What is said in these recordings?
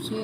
সবাই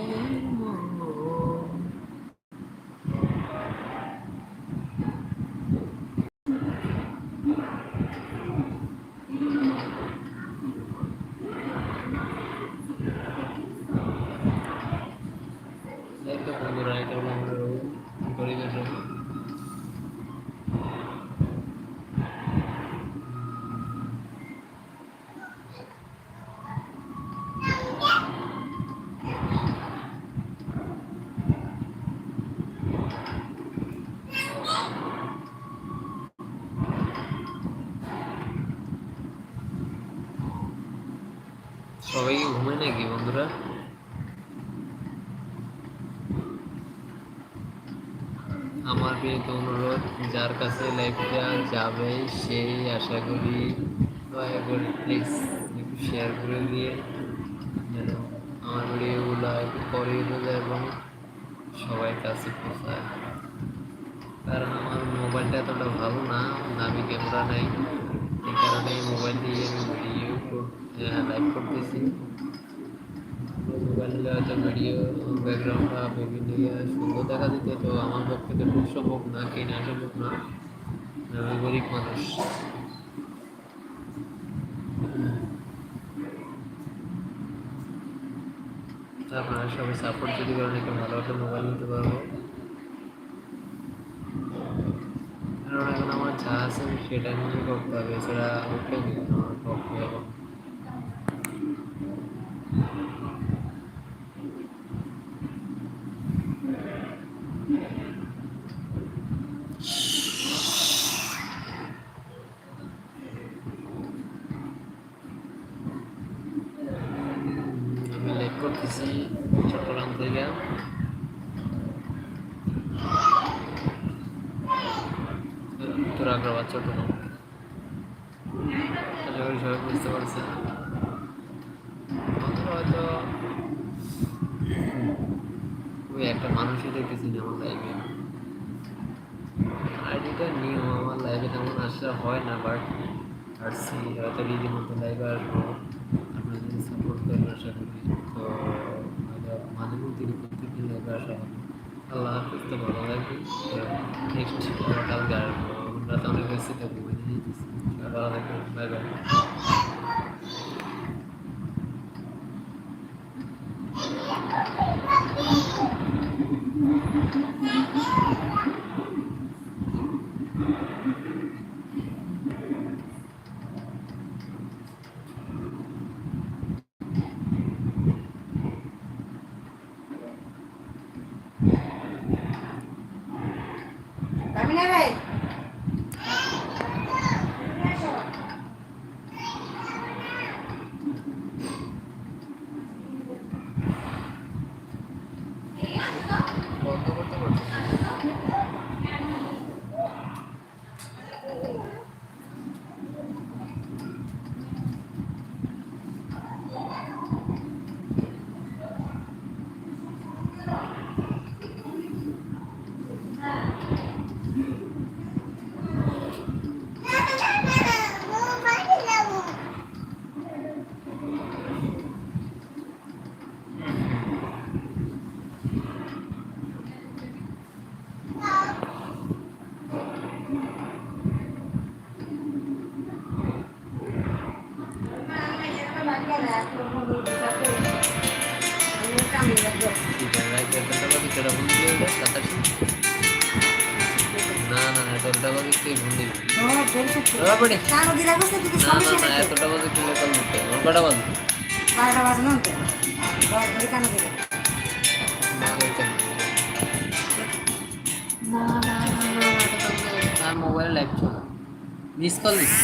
কি ঘুমায় নাকি বন্ধুরা? আমার বিনীত অনুরোধ, যার কাছে লাইভটা যাবে সেই আশা করি দয়া করে প্লিজ একটু শেয়ার করে দিয়ে যেন আমার ভিডিওগুলো একটু পরে বোঝায় এবং সবাই কাছে পৌঁছায়। কারণ আমার মোবাইলটা এতটা ভালো না, দামি ক্যামেরা নেই, এই কারণে মোবাইল দিয়ে আমি ভিডিও লাইভ করতেছি। মোবাইলে হয়তো ভিডিও ব্যাকগ্রাউন্ডটা বিভিন্ন সুন্দর দেখা দিতে, তো আমার পক্ষে তো খুব সম্ভব না, কেনা সম্ভব না, আমি গরিব মানুষ। আপনারা সবাই সাপোর্ট যদি করেন একটা ভালো একটা মোবাইল নিতে পারবো। কারণ এখন আমার যা আছে সেটা নিয়ে করতে হবে, এছাড়া ওকে আমার পক্ষে এখন আমি লাইভ করতেছি চট্টগ্রাম থেকে। উত্তর আগ্রাবাদ, চট্টগ্রাম। আশা করি সবাই বুঝতে পারছেন। হয়তো ওই একটা মানুষই দেখতেছি না আমার লাইভে। আইডিটা নিউ, আমার লাইভে তেমন আসা হয় না, বাট আসছি হয়তো রীতিমতো লাইভে আসবো। আপনারা যদি সাপোর্ট করেন আশা করি, তো হয়তো মাঝে মধ্যে প্রত্যেকদিন লাইভে আসা হবে। আল্লাহ হাফিজ, তো ভালো লাগবে। নেক্সট কালকে আসবো, রাতে অনেক বেশি থাকবো, ভালো থাকবেন, বাই বাই। না না এতটা বাজে তুই ভুলি এতটা বাজে তুই লোকাল নিতে কটা বাজে 12টা বাজে না মোবাইল লাইভ চলো মিস কল দিস